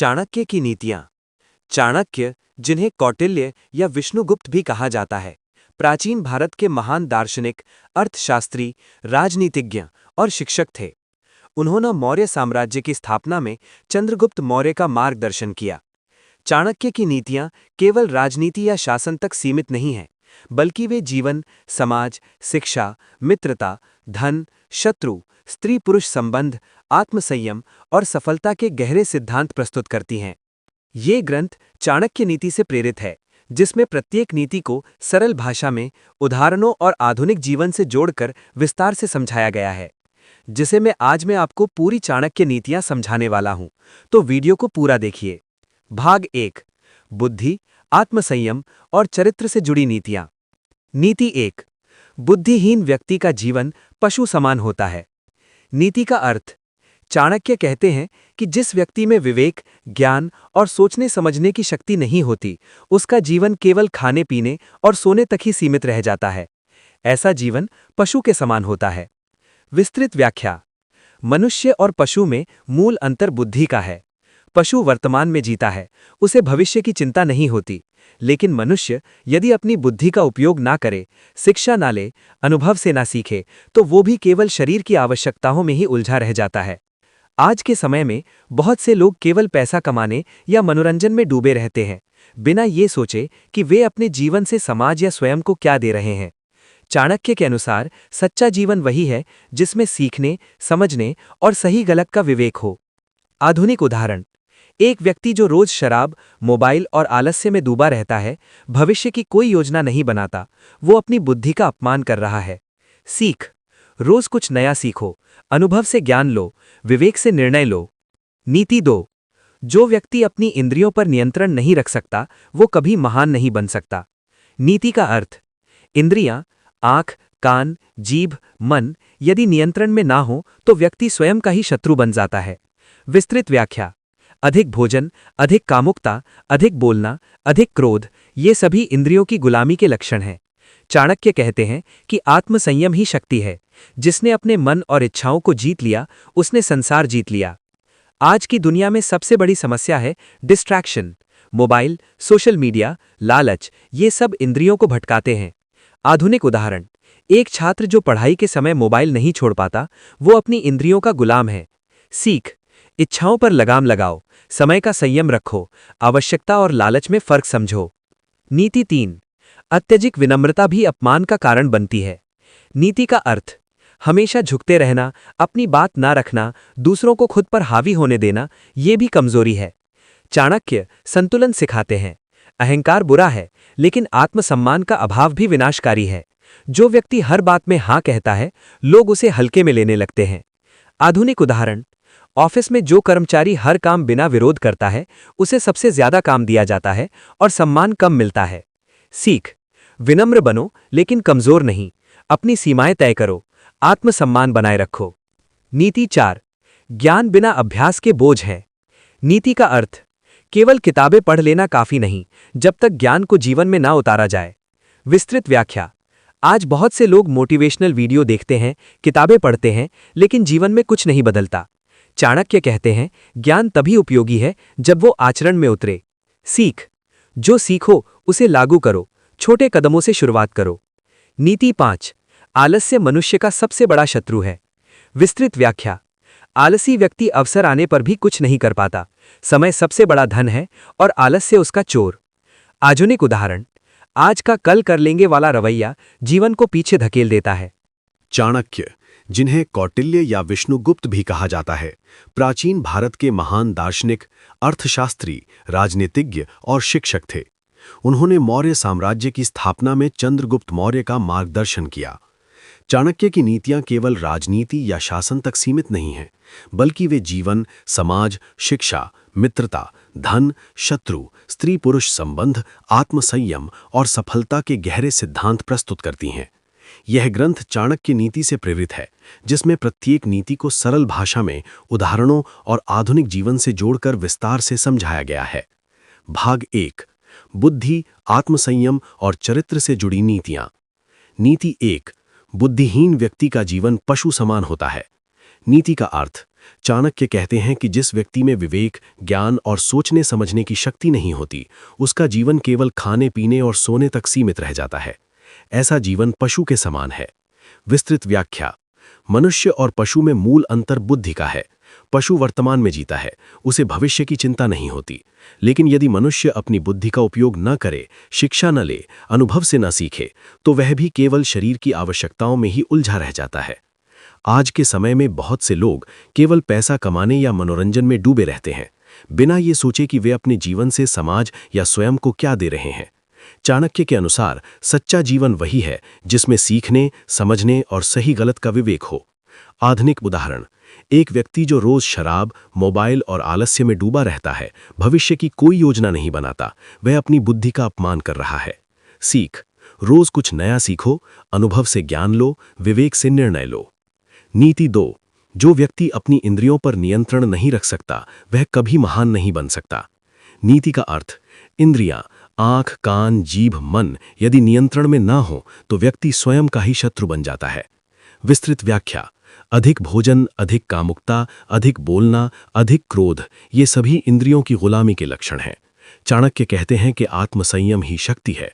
चाणक्य की नीतियां। चाणक्य, जिन्हें कौटिल्य या विष्णुगुप्त भी कहा जाता है, प्राचीन भारत के महान दार्शनिक, अर्थशास्त्री, राजनीतिज्ञ और शिक्षक थे। उन्होंने मौर्य साम्राज्य की स्थापना में चंद्रगुप्त मौर्य का मार्गदर्शन किया। चाणक्य की नीतियां केवल राजनीति या शासन तक सीमित नहीं हैं, बल्कि वे जीवन, समाज, शिक्षा, मित्रता, धन, शत्रु, स्त्री पुरुष संबंध, आत्मसंयम और सफलता के गहरे सिद्धांत प्रस्तुत करती हैं। ये ग्रंथ चाणक्य नीति से प्रेरित है, जिसमें प्रत्येक नीति को सरल भाषा में, उदाहरणों और आधुनिक जीवन से जोड़कर विस्तार से समझाया गया है। जिसे आज मैं आपको पूरी चाणक्य नीतियां समझाने वाला हूं, तो वीडियो को पूरा देखिए। भाग 1, बुद्धि, आत्मसंयम और चरित्र से जुड़ी नीतियां। नीति 1, बुद्धिहीन व्यक्ति का जीवन पशु समान होता है। नीति का अर्थ। चाणक्य कहते हैं कि जिस व्यक्ति में विवेक, ज्ञान और सोचने समझने की शक्ति नहीं होती, उसका जीवन केवल खाने पीने और सोने तक ही सीमित रह जाता है। ऐसा जीवन पशु के समान होता है। विस्तृत व्याख्या। मनुष्य और पशु में मूल अंतर बुद्धि का है। पशु वर्तमान में जीता है, उसे भविष्य की चिंता नहीं होती, लेकिन मनुष्य यदि अपनी बुद्धि का उपयोग ना करे, शिक्षा ना ले, अनुभव से ना सीखे, तो वो भी केवल शरीर की आवश्यकताओं में ही उलझा रह जाता है। आज के समय में बहुत से लोग केवल पैसा कमाने या मनोरंजन में डूबे रहते हैं, बिना ये सोचे कि वे अपने जीवन से समाज या स्वयं को क्या दे रहे हैं। चाणक्य के अनुसार सच्चा जीवन वही है जिसमें सीखने, समझने और सही गलत का विवेक हो। आधुनिक उदाहरण। एक व्यक्ति जो रोज शराब, मोबाइल और आलस्य में डूबा रहता है, भविष्य की कोई योजना नहीं बनाता, वो अपनी बुद्धि का अपमान कर रहा है। सीख। रोज कुछ नया सीखो, अनुभव से ज्ञान लो, विवेक से निर्णय लो। नीति 2, जो व्यक्ति अपनी इंद्रियों पर नियंत्रण नहीं रख सकता, वो कभी महान नहीं बन सकता। नीति का अर्थ। इंद्रियां, आंख, कान, जीभ, मन यदि नियंत्रण में ना हो तो व्यक्ति स्वयं का ही शत्रु बन जाता है। विस्तृत व्याख्या। अधिक भोजन, अधिक कामुकता, अधिक बोलना, अधिक क्रोध, ये सभी इंद्रियों की गुलामी के लक्षण हैं। चाणक्य कहते हैं कि आत्मसंयम ही शक्ति है। जिसने अपने मन और इच्छाओं को जीत लिया, उसने संसार जीत लिया। आज की दुनिया में सबसे बड़ी समस्या है डिस्ट्रैक्शन। मोबाइल, सोशल मीडिया, लालच, ये सब इंद्रियों को भटकाते हैं। आधुनिक उदाहरण। एक छात्र जो पढ़ाई के समय मोबाइल नहीं छोड़ पाता, वो अपनी इंद्रियों का गुलाम है। सीख। इच्छाओं पर लगाम लगाओ, समय का संयम रखो, आवश्यकता और लालच में फर्क समझो। नीति 3, अत्यधिक विनम्रता भी अपमान का कारण बनती है। नीति का अर्थ। हमेशा झुकते रहना, अपनी बात ना रखना, दूसरों को खुद पर हावी होने देना, ये भी कमजोरी है। चाणक्य संतुलन सिखाते हैं। अहंकार बुरा है, लेकिन आत्मसम्मान का अभाव भी विनाशकारी है। जो व्यक्ति हर बात में हाँ कहता है, लोग उसे हल्के में लेने लगते हैं। आधुनिक उदाहरण। ऑफिस में जो कर्मचारी हर काम बिना विरोध करता है, उसे सबसे ज्यादा काम दिया जाता है और सम्मान कम मिलता है। सीख। विनम्र बनो, लेकिन कमजोर नहीं। अपनी सीमाएं तय करो, आत्मसम्मान बनाए रखो। नीति 4, ज्ञान बिना अभ्यास के बोझ है। नीति का अर्थ। केवल किताबें पढ़ लेना काफी नहीं, जब तक ज्ञान को जीवन में ना उतारा जाए। विस्तृत व्याख्या। आज बहुत से लोग मोटिवेशनल वीडियो देखते हैं, किताबें पढ़ते हैं, लेकिन जीवन में कुछ नहीं बदलता। चाणक्य कहते हैं, ज्ञान तभी उपयोगी है जब वो आचरण में उतरे। सीख। जो सीखो उसे लागू करो, छोटे कदमों से शुरुआत करो। नीति 5, आलस्य मनुष्य का सबसे बड़ा शत्रु है। विस्तृत व्याख्या। आलसी व्यक्ति अवसर आने पर भी कुछ नहीं कर पाता। समय सबसे बड़ा धन है और आलस्य उसका चोर। आधुनिक उदाहरण। आज का कल कर लेंगे वाला रवैया जीवन को पीछे धकेल देता है। चाणक्य, जिन्हें कौटिल्य या विष्णुगुप्त भी कहा जाता है, प्राचीन भारत के महान दार्शनिक, अर्थशास्त्री, राजनीतिज्ञ और शिक्षक थे। उन्होंने मौर्य साम्राज्य की स्थापना में चंद्रगुप्त मौर्य का मार्गदर्शन किया। चाणक्य की नीतियां केवल राजनीति या शासन तक सीमित नहीं हैं, बल्कि वे जीवन, समाज, शिक्षा, मित्रता, धन, शत्रु, स्त्री पुरुष संबंध, आत्मसंयम और सफलता के गहरे सिद्धांत प्रस्तुत करती हैं। यह ग्रंथ चाणक्य नीति से प्रेरित है, जिसमें प्रत्येक नीति को सरल भाषा में, उदाहरणों और आधुनिक जीवन से जोड़कर विस्तार से समझाया गया है। भाग 1, बुद्धि, आत्मसंयम और चरित्र से जुड़ी नीतियां। नीति 1, बुद्धिहीन व्यक्ति का जीवन पशु समान होता है। नीति का अर्थ। चाणक्य कहते हैं कि जिस व्यक्ति में विवेक, ज्ञान और सोचने समझने की शक्ति नहीं होती, उसका जीवन केवल खाने पीने और सोने तक सीमित रह जाता है। ऐसा जीवन पशु के समान है। विस्तृत व्याख्या। मनुष्य और पशु में मूल अंतर बुद्धि का है। पशु वर्तमान में जीता है, उसे भविष्य की चिंता नहीं होती। लेकिन यदि मनुष्य अपनी बुद्धि का उपयोग न करे, शिक्षा न ले, अनुभव से न सीखे, तो वह भी केवल शरीर की आवश्यकताओं में ही उलझा रह जाता है। आज के समय में बहुत से लोग केवल पैसा कमाने या मनोरंजन में डूबे रहते हैं, बिना ये सोचे कि वे अपने जीवन से समाज या स्वयं को क्या दे रहे हैं। चाणक्य के अनुसार सच्चा जीवन वही है जिसमें सीखने, समझने और सही गलत का विवेक हो। आधुनिक उदाहरण। एक व्यक्ति जो रोज शराब, मोबाइल और आलस्य में डूबा रहता है, भविष्य की कोई योजना नहीं बनाता, वह अपनी बुद्धि का अपमान कर रहा है। सीख। रोज कुछ नया सीखो, अनुभव से ज्ञान लो, विवेक से निर्णय लो। नीति 2। जो व्यक्ति अपनी इंद्रियों पर नियंत्रण नहीं रख सकता, वह कभी महान नहीं बन सकता। नीति का अर्थ। इंद्रियां, आंख, कान, जीभ, मन यदि नियंत्रण में ना हो तो व्यक्ति स्वयं का ही शत्रु बन जाता है। विस्तृत व्याख्या। अधिक भोजन, अधिक कामुकता, अधिक बोलना, अधिक क्रोध, ये सभी इंद्रियों की गुलामी के लक्षण हैं। चाणक्य कहते हैं कि आत्मसंयम ही शक्ति है।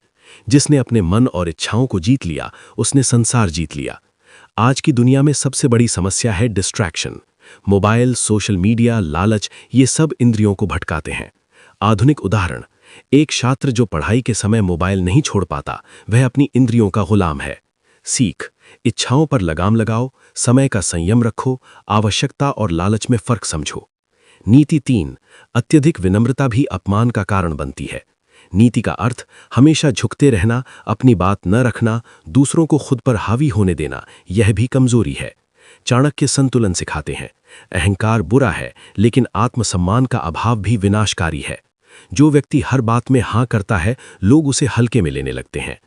जिसने अपने मन और इच्छाओं को जीत लिया, उसने संसार जीत लिया। आज की दुनिया में सबसे बड़ी समस्या है डिस्ट्रैक्शन। मोबाइल, सोशल मीडिया, लालच, ये सब इंद्रियों को भटकाते हैं। आधुनिक उदाहरण। एक छात्र जो पढ़ाई के समय मोबाइल नहीं छोड़ पाता, वह अपनी इंद्रियों का गुलाम है। सीख। इच्छाओं पर लगाम लगाओ, समय का संयम रखो, आवश्यकता और लालच में फर्क समझो। नीति 3। अत्यधिक विनम्रता भी अपमान का कारण बनती है। नीति का अर्थ हमेशा झुकते रहना, अपनी बात न रखना, दूसरों को खुद पर हावी होने देना, यह भी कमजोरी है। चाणक्य संतुलन सिखाते हैं। अहंकार बुरा है, लेकिन आत्मसम्मान का अभाव भी विनाशकारी है। जो व्यक्ति हर बात में हाँ करता है, लोग उसे हल्के में लेने लगते हैं।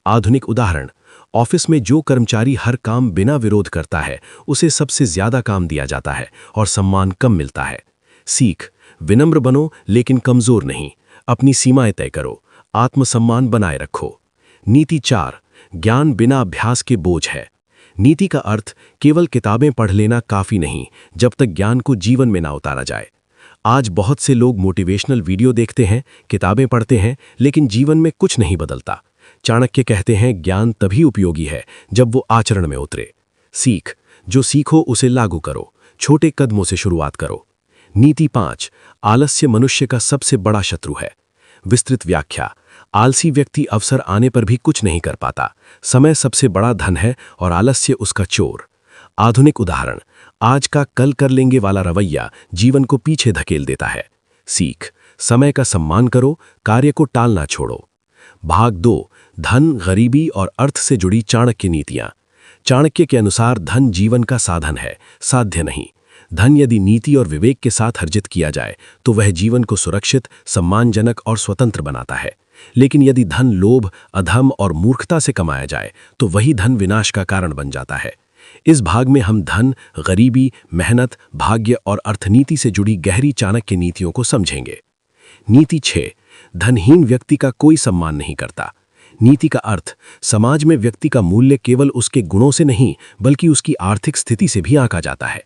आधुनिक उदाहरण। ऑफिस में जो कर्मचारी हर काम बिना विरोध करता है, उसे सबसे ज्यादा काम दिया जाता है और सम्मान कम मिलता है। सीख। विनम्र बनो, लेकिन कमजोर नहीं। अपनी सीमाएं तय करो, आत्मसम्मान बनाए रखो। नीति 4। ज्ञान बिना अभ्यास के बोझ है। नीति का अर्थ केवल किताबें पढ़ लेना काफी नहीं, जब तक ज्ञान को जीवन में ना उतारा जाए। आज बहुत से लोग मोटिवेशनल वीडियो देखते हैं, किताबें पढ़ते हैं, लेकिन जीवन में कुछ नहीं बदलता। चाणक्य कहते हैं ज्ञान तभी उपयोगी है जब वो आचरण में उतरे। सीख। जो सीखो उसे लागू करो, छोटे कदमों से शुरुआत करो। नीति 5। आलस्य मनुष्य का सबसे बड़ा शत्रु है। विस्तृत व्याख्या। आलसी व्यक्ति अवसर आने पर भी कुछ नहीं कर पाता। समय सबसे बड़ा धन है और आलस्य उसका चोर। आधुनिक उदाहरण। आज का कल कर लेंगे वाला रवैया जीवन को पीछे धकेल देता है। सीख। समय का सम्मान करो, कार्य को टालना छोड़ो। भाग 2। धन, गरीबी और अर्थ से जुड़ी चाणक्य नीतियां। चाणक्य के अनुसार धन जीवन का साधन है, साध्य नहीं। धन यदि नीति और विवेक के साथ अर्जित किया जाए तो वह जीवन को सुरक्षित, सम्मानजनक और स्वतंत्र बनाता है। लेकिन यदि धन लोभ, अधम और मूर्खता से कमाया जाए तो वही धन विनाश का कारण बन जाता है। इस भाग में हम धन, गरीबी, मेहनत, भाग्य और अर्थनीति से जुड़ी गहरी चाणक्य नीतियों को समझेंगे। नीति 6। धनहीन व्यक्ति का कोई सम्मान नहीं करता। नीति का अर्थ समाज में व्यक्ति का मूल्य केवल उसके गुणों से नहीं, बल्कि उसकी आर्थिक स्थिति से भी आंका जाता है।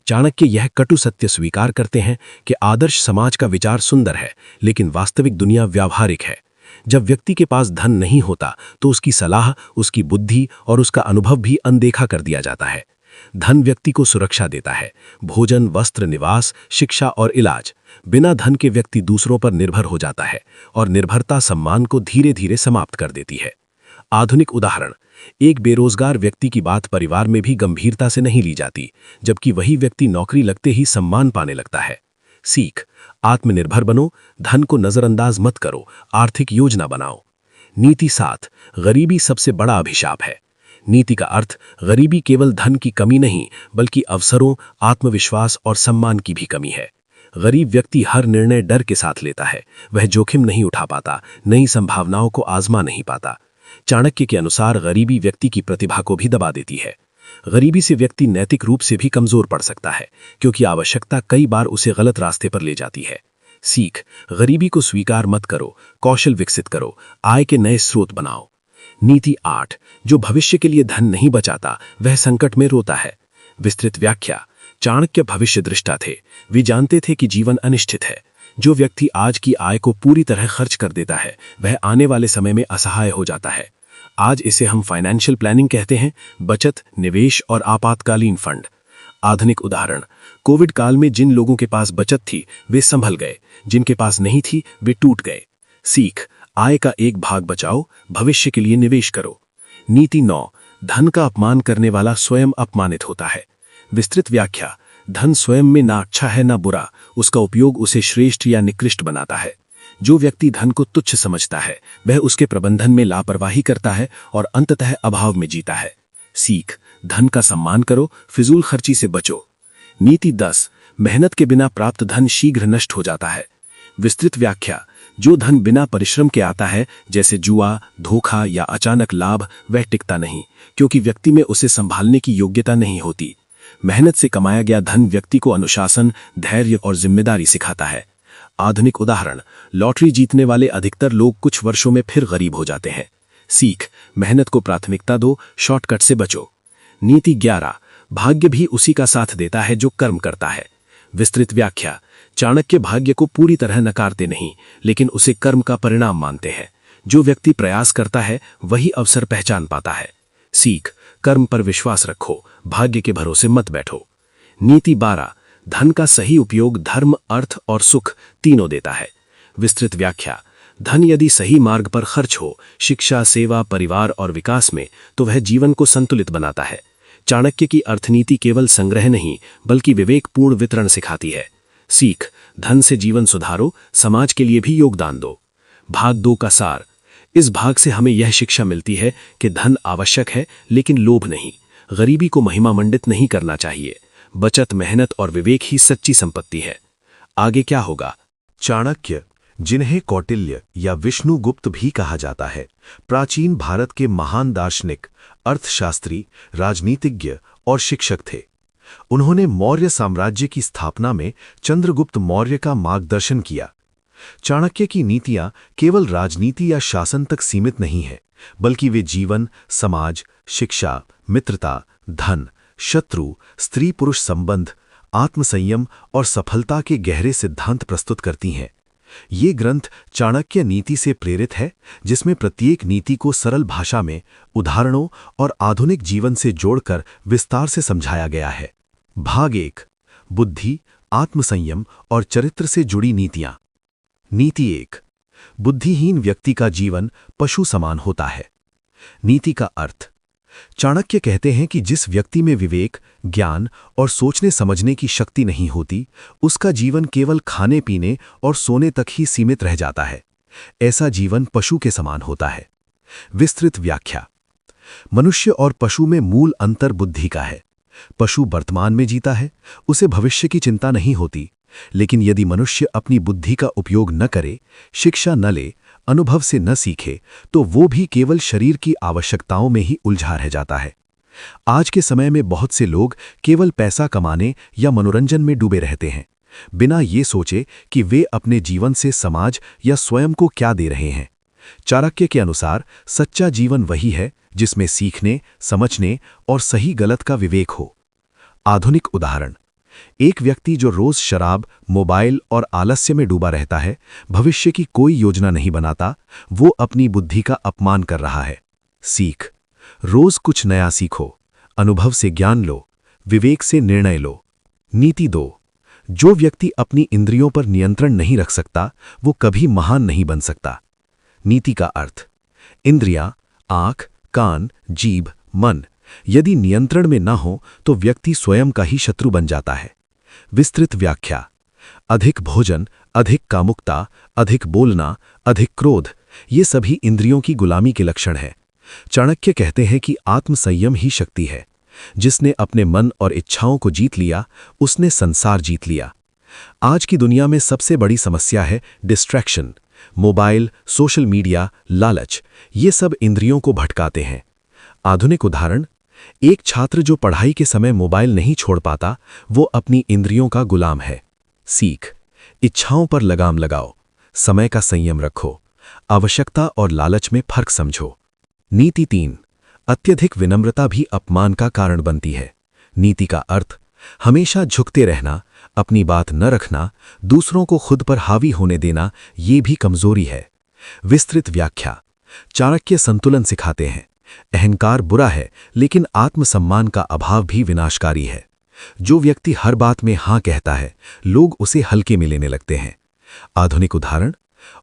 चाणक्य यह कटु सत्य स्वीकार करते हैं कि आदर्श समाज का विचार सुंदर है, लेकिन वास्तविक दुनिया व्यावहारिक है। जब व्यक्ति के पास धन नहीं होता तो उसकी सलाह, उसकी बुद्धि और उसका अनुभव भी अनदेखा कर दिया जाता है। धन व्यक्ति को सुरक्षा देता है, भोजन, वस्त्र, निवास, शिक्षा और इलाज। बिना धन के व्यक्ति दूसरों पर निर्भर हो जाता है और निर्भरता सम्मान को धीरे धीरे समाप्त कर देती है। आधुनिक उदाहरण। एक बेरोजगार व्यक्ति की बात परिवार में भी गंभीरता से नहीं ली जाती, जबकि वही व्यक्ति नौकरी लगते ही सम्मान पाने लगता है। सीख। आत्मनिर्भर बनो, धन को नजरअंदाज मत करो, आर्थिक योजना बनाओ। नीति 7। गरीबी सबसे बड़ा अभिशाप है। नीति का अर्थ गरीबी केवल धन की कमी नहीं, बल्कि अवसरों, आत्मविश्वास और सम्मान की भी कमी है। गरीब व्यक्ति हर निर्णय डर के साथ लेता है, वह जोखिम नहीं उठा पाता, नई संभावनाओं को आजमा नहीं पाता। चाणक्य के अनुसार गरीबी व्यक्ति की प्रतिभा को भी दबा देती है। गरीबी से व्यक्ति नैतिक रूप से भी कमजोर पड़ सकता है, क्योंकि आवश्यकता कई बार उसे गलत रास्ते पर ले जाती है। सीख। गरीबी को स्वीकार मत करो, कौशल विकसित करो, आय के नए स्रोत बनाओ। नीति 8। जो भविष्य के लिए धन नहीं बचाता, वह संकट में रोता है। विस्तृत व्याख्या। चाणक्य भविष्य दृष्टा थे। वे जानते थे कि जीवन अनिश्चित है। जो व्यक्ति आज की आय को पूरी तरह खर्च कर देता है वह आने वाले समय में असहाय हो जाता है। आज इसे हम फाइनेंशियल प्लानिंग कहते हैं, बचत, निवेश और आपातकालीन फंड। आधुनिक उदाहरण, कोविड काल में जिन लोगों के पास बचत थी वे संभल गए, जिनके पास नहीं थी वे टूट गए। सीख, आय का एक भाग बचाओ, भविष्य के लिए निवेश करो। नीति 9, धन का अपमान करने वाला स्वयं अपमानित होता है। विस्तृत व्याख्या, धन स्वयं में ना अच्छा है ना बुरा, उसका उपयोग उसे श्रेष्ठ या निकृष्ट बनाता है। जो व्यक्ति धन को तुच्छ समझता है वह उसके प्रबंधन में लापरवाही करता है और अंततः अभाव में जीता है। सीख, धन का सम्मान करो, फिजूल खर्ची से बचो। नीति 10, मेहनत के बिना प्राप्त धन शीघ्र नष्ट हो जाता है। विस्तृत व्याख्या, जो धन बिना परिश्रम के आता है जैसे जुआ, धोखा या अचानक लाभ, वह टिकता नहीं, क्योंकि व्यक्ति में उसे संभालने की योग्यता नहीं होती। मेहनत से कमाया गया धन व्यक्ति को अनुशासन, धैर्य और जिम्मेदारी सिखाता है। आधुनिक उदाहरण, लॉटरी जीतने वाले अधिकतर लोग कुछ वर्षों में फिर गरीब हो जाते हैं। सीख, मेहनत को प्राथमिकता दो, शॉर्टकट से बचो। नीति 11, भाग्य भी उसी का साथ देता है जो कर्म करता है। विस्तृत व्याख्या, चाणक्य भाग्य को पूरी तरह नकारते नहीं, लेकिन उसे कर्म का परिणाम मानते हैं। जो व्यक्ति प्रयास करता है वही अवसर पहचान पाता है। सीख, कर्म पर विश्वास रखो, भाग्य के भरोसे मत बैठो। नीति 12, धन का सही उपयोग धर्म, अर्थ और सुख तीनों देता है। विस्तृत व्याख्या, धन यदि सही मार्ग पर खर्च हो, शिक्षा, सेवा, परिवार और विकास में, तो वह जीवन को संतुलित बनाता है। चाणक्य की अर्थनीति केवल संग्रह नहीं बल्कि विवेकपूर्ण वितरण सिखाती है। सीख, धन से जीवन सुधारो, समाज के लिए भी योगदान दो। भाग 2 का सार, इस भाग से हमें यह शिक्षा मिलती है कि धन आवश्यक है लेकिन लोभ नहीं, गरीबी को महिमामंडित नहीं करना चाहिए। बचत, मेहनत और विवेक ही सच्ची संपत्ति है। आगे क्या होगा? चाणक्य, जिन्हें कौटिल्य या विष्णुगुप्त भी कहा जाता है, प्राचीन भारत के महान दार्शनिक, अर्थशास्त्री, राजनीतिज्ञ और शिक्षक थे। उन्होंने मौर्य साम्राज्य की स्थापना में चंद्रगुप्त मौर्य का मार्गदर्शन किया। चाणक्य की नीतियां केवल राजनीति या शासन तक सीमित नहीं है, बल्कि वे जीवन, समाज, शिक्षा, मित्रता, धन, शत्रु, स्त्री पुरुष संबंध, आत्मसंयम और सफलता के गहरे सिद्धांत प्रस्तुत करती हैं। ये ग्रंथ चाणक्य नीति से प्रेरित है, जिसमें प्रत्येक नीति को सरल भाषा में, उदाहरणों और आधुनिक जीवन से जोड़कर विस्तार से समझाया गया है। भाग 1, बुद्धि, आत्मसंयम और चरित्र से जुड़ी नीतियां। नीति 1, बुद्धिहीन व्यक्ति का जीवन पशु समान होता है। नीति का अर्थ, चाणक्य कहते हैं कि जिस व्यक्ति में विवेक, ज्ञान और सोचने समझने की शक्ति नहीं होती, उसका जीवन केवल खाने पीने और सोने तक ही सीमित रह जाता है। ऐसा जीवन पशु के समान होता है। विस्तृत व्याख्या, मनुष्य और पशु में मूल अंतर बुद्धि का है। पशु वर्तमान में जीता है, उसे भविष्य की चिंता नहीं होती, लेकिन यदि मनुष्य अपनी बुद्धि का उपयोग न करे, शिक्षा न ले, अनुभव से न सीखे, तो वो भी केवल शरीर की आवश्यकताओं में ही उलझा रह जाता है। आज के समय में बहुत से लोग केवल पैसा कमाने या मनोरंजन में डूबे रहते हैं, बिना ये सोचे कि वे अपने जीवन से समाज या स्वयं को क्या दे रहे हैं। चाणक्य के अनुसार सच्चा जीवन वही है जिसमें सीखने, समझने और सही गलत का विवेक हो। आधुनिक उदाहरण, एक व्यक्ति जो रोज शराब, मोबाइल और आलस्य में डूबा रहता है, भविष्य की कोई योजना नहीं बनाता, वो अपनी बुद्धि का अपमान कर रहा है। सीख, रोज कुछ नया सीखो, अनुभव से ज्ञान लो, विवेक से निर्णय लो। नीति 2, जो व्यक्ति अपनी इंद्रियों पर नियंत्रण नहीं रख सकता, वो कभी महान नहीं बन सकता। नीति का अर्थ, इंद्रियां, आंख, कान, जीभ, मन यदि नियंत्रण में न हो तो व्यक्ति स्वयं का ही शत्रु बन जाता है। विस्तृत व्याख्या, अधिक भोजन, अधिक कामुकता, अधिक बोलना, अधिक क्रोध, ये सभी इंद्रियों की गुलामी के लक्षण हैं। चाणक्य कहते हैं कि आत्मसंयम ही शक्ति है। जिसने अपने मन और इच्छाओं को जीत लिया, उसने संसार जीत लिया। आज की दुनिया में सबसे बड़ी समस्या है डिस्ट्रैक्शन। मोबाइल, सोशल मीडिया, लालच, ये सब इंद्रियों को भटकाते हैं। आधुनिक उदाहरण, एक छात्र जो पढ़ाई के समय मोबाइल नहीं छोड़ पाता, वो अपनी इंद्रियों का गुलाम है। सीख, इच्छाओं पर लगाम लगाओ, समय का संयम रखो, आवश्यकता और लालच में फर्क समझो। नीति 3, अत्यधिक विनम्रता भी अपमान का कारण बनती है। नीति का अर्थ, हमेशा झुकते रहना, अपनी बात न रखना, दूसरों को खुद पर हावी होने देना, ये भी कमजोरी है। विस्तृत व्याख्या। चाणक्य संतुलन सिखाते हैं। अहंकार बुरा है, लेकिन आत्मसम्मान का अभाव भी विनाशकारी है। जो व्यक्ति हर बात में हां कहता है, लोग उसे हल्के में लेने लगते हैं। आधुनिक उदाहरण,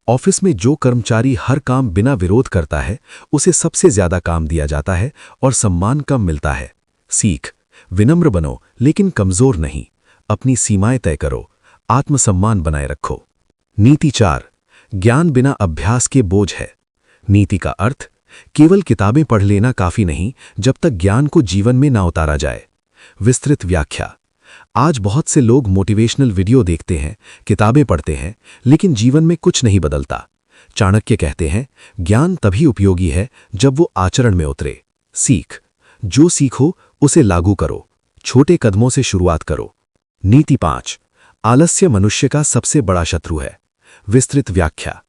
ऑफिस में जो कर्मचारी हर काम बिना विरोध करता है, उसे सबसे ज्यादा काम दिया जाता है और सम्मान कम मिलता है। सीख, विनम्र बनो लेकिन कमजोर नहीं। अपनी सीमाएं तय करो, आत्मसम्मान बनाए रखो। नीति 4, ज्ञान बिना अभ्यास के बोझ है। नीति का अर्थ, केवल किताबें पढ़ लेना काफी नहीं जब तक ज्ञान को जीवन में ना उतारा जाए। विस्तृत व्याख्या। आज बहुत से लोग मोटिवेशनल वीडियो देखते हैं, किताबें पढ़ते हैं, लेकिन जीवन में कुछ नहीं बदलता। चाणक्य कहते हैं, ज्ञान तभी उपयोगी है जब वो आचरण में उतरे। सीख, जो सीखो उसे लागू करो, छोटे कदमों से शुरुआत करो। नीति 5, आलस्य मनुष्य का सबसे बड़ा शत्रु है। विस्तृत व्याख्या।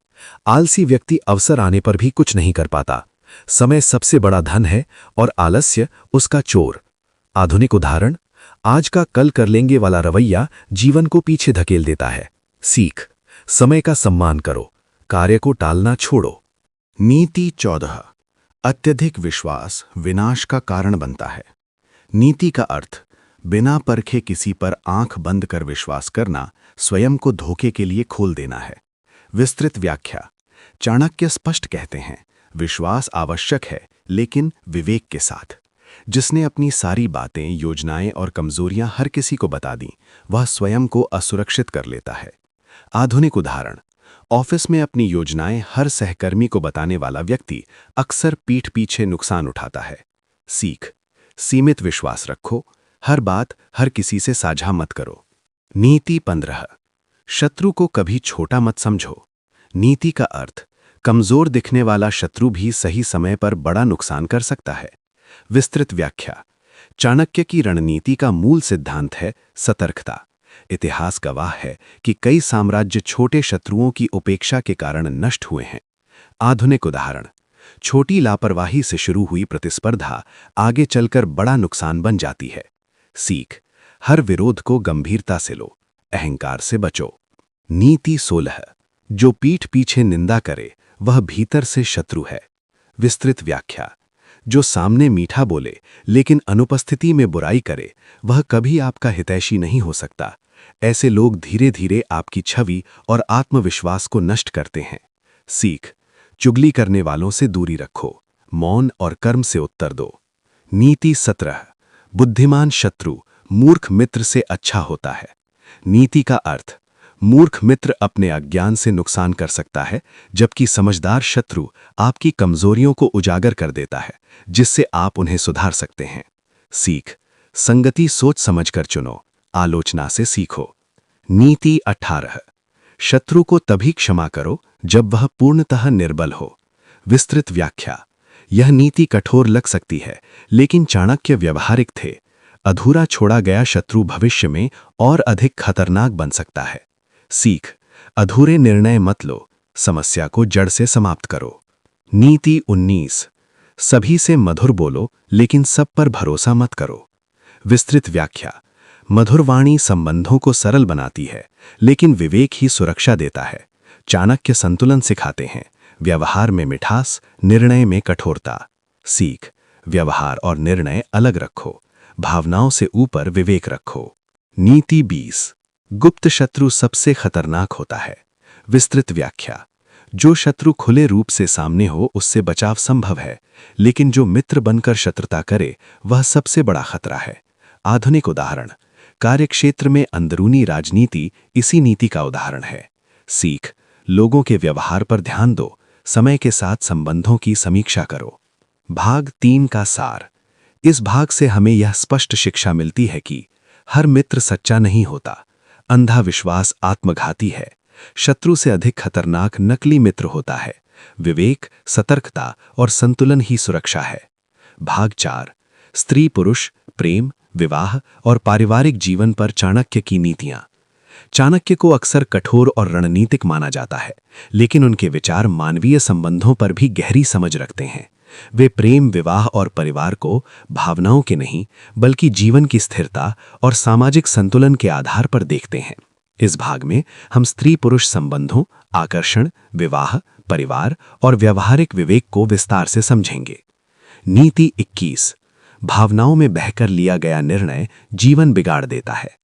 आलसी व्यक्ति अवसर आने पर भी कुछ नहीं कर पाता। समय सबसे बड़ा धन है और आलस्य उसका चोर। आधुनिक उदाहरण, आज का कल कर लेंगे वाला रवैया जीवन को पीछे धकेल देता है। सीख, समय का सम्मान करो, कार्य को टालना छोड़ो। नीति 14, अत्यधिक विश्वास विनाश का कारण बनता है। नीति का अर्थ, बिना परखे किसी पर आंख बंद कर विश्वास करना स्वयं को धोखे के लिए खोल देना है। विस्तृत व्याख्या। चाणक्य स्पष्ट कहते हैं, विश्वास आवश्यक है लेकिन विवेक के साथ। जिसने अपनी सारी बातें, योजनाएं और कमजोरियां हर किसी को बता दी, वह स्वयं को असुरक्षित कर लेता है। आधुनिक उदाहरण, ऑफिस में अपनी योजनाएं हर सहकर्मी को बताने वाला व्यक्ति अक्सर पीठ पीछे नुकसान उठाता है। सीख, सीमित विश्वास रखो, हर बात हर किसी से साझा मत करो। नीति 15, शत्रु को कभी छोटा मत समझो। नीति का अर्थ, कमजोर दिखने वाला शत्रु भी सही समय पर बड़ा नुकसान कर सकता है। विस्तृत व्याख्या। चाणक्य की रणनीति का मूल सिद्धांत है सतर्कता। इतिहास गवाह है कि कई साम्राज्य छोटे शत्रुओं की उपेक्षा के कारण नष्ट हुए हैं। आधुनिक उदाहरण, छोटी लापरवाही से शुरू हुई प्रतिस्पर्धा आगे चलकर बड़ा नुकसान बन जाती है। सीख, हर विरोध को गंभीरता से लो, अहंकार से बचो। नीति 16, जो पीठ पीछे निंदा करे वह भीतर से शत्रु है। विस्तृत व्याख्या। जो सामने मीठा बोले लेकिन अनुपस्थिति में बुराई करे, वह कभी आपका हितैषी नहीं हो सकता। ऐसे लोग धीरे धीरे आपकी छवि और आत्मविश्वास को नष्ट करते हैं। सीख, चुगली करने वालों से दूरी रखो, मौन और कर्म से उत्तर दो। नीति 17, बुद्धिमान शत्रु मूर्ख मित्र से अच्छा होता है। नीति का अर्थ, मूर्ख मित्र अपने अज्ञान से नुकसान कर सकता है, जबकि समझदार शत्रु आपकी कमजोरियों को उजागर कर देता है, जिससे आप उन्हें सुधार सकते हैं। सीख, संगति सोच समझकर चुनो, आलोचना से सीखो। नीति 18, शत्रु को तभी क्षमा करो जब वह पूर्णतः निर्बल हो। विस्तृत व्याख्या। यह नीति कठोर लग सकती है, लेकिन चाणक्य व्यवहारिक थे। अधूरा छोड़ा गया शत्रु भविष्य में और अधिक खतरनाक बन सकता है। सीख, अधूरे निर्णय मत लो, समस्या को जड़ से समाप्त करो। नीति 19, सभी से मधुर बोलो लेकिन सब पर भरोसा मत करो। विस्तृत व्याख्या। मधुर वाणी संबंधों को सरल बनाती है, लेकिन विवेक ही सुरक्षा देता है। चाणक्य संतुलन सिखाते हैं, व्यवहार में मिठास, निर्णय में कठोरता। सीख, व्यवहार और निर्णय अलग रखो, भावनाओं से ऊपर विवेक रखो। नीति 20, गुप्त शत्रु सबसे खतरनाक होता है। विस्तृत व्याख्या। जो शत्रु खुले रूप से सामने हो उससे बचाव संभव है, लेकिन जो मित्र बनकर शत्रुता करे वह सबसे बड़ा खतरा है। आधुनिक उदाहरण, कार्यक्षेत्र में अंदरूनी राजनीति इसी नीति का उदाहरण है। सीख, लोगों के व्यवहार पर ध्यान दो, समय के साथ संबंधों की समीक्षा करो। भाग 3 का सार। इस भाग से हमें यह स्पष्ट शिक्षा मिलती है कि हर मित्र सच्चा नहीं होता। अंधा विश्वास आत्मघाती है। शत्रु से अधिक खतरनाक नकली मित्र होता है। विवेक, सतर्कता और संतुलन ही सुरक्षा है। भाग 4, स्त्री पुरुष, प्रेम, विवाह और पारिवारिक जीवन पर चाणक्य की नीतियां। चाणक्य को अक्सर कठोर और रणनीतिक माना जाता है, लेकिन उनके विचार मानवीय संबंधों पर भी गहरी समझ रखते हैं। वे प्रेम, विवाह और परिवार को भावनाओं के नहीं बल्कि जीवन की स्थिरता और सामाजिक संतुलन के आधार पर देखते हैं। इस भाग में हम स्त्री पुरुष संबंधों, आकर्षण, विवाह, परिवार और व्यावहारिक विवेक को विस्तार से समझेंगे। नीति 21। भावनाओं में बहकर लिया गया निर्णय जीवन बिगाड़ देता है।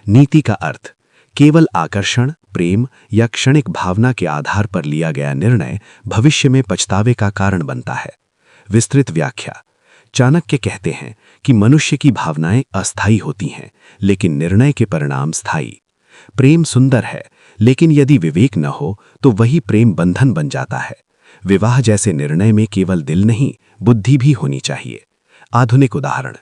नीति का अर्थ केवल आकर्षण, प्रेम या क्षणिक भावना के आधार पर लिया गया निर्णय भविष्य में पछतावे का कारण बनता है। विस्तृत व्याख्या। चाणक्य कहते हैं कि मनुष्य की भावनाएं अस्थायी होती हैं, लेकिन निर्णय के परिणाम स्थायी। प्रेम सुंदर है, लेकिन यदि विवेक न हो तो वही प्रेम बंधन बन जाता है। विवाह जैसे निर्णय में केवल दिल नहीं, बुद्धि भी होनी चाहिए। आधुनिक उदाहरण।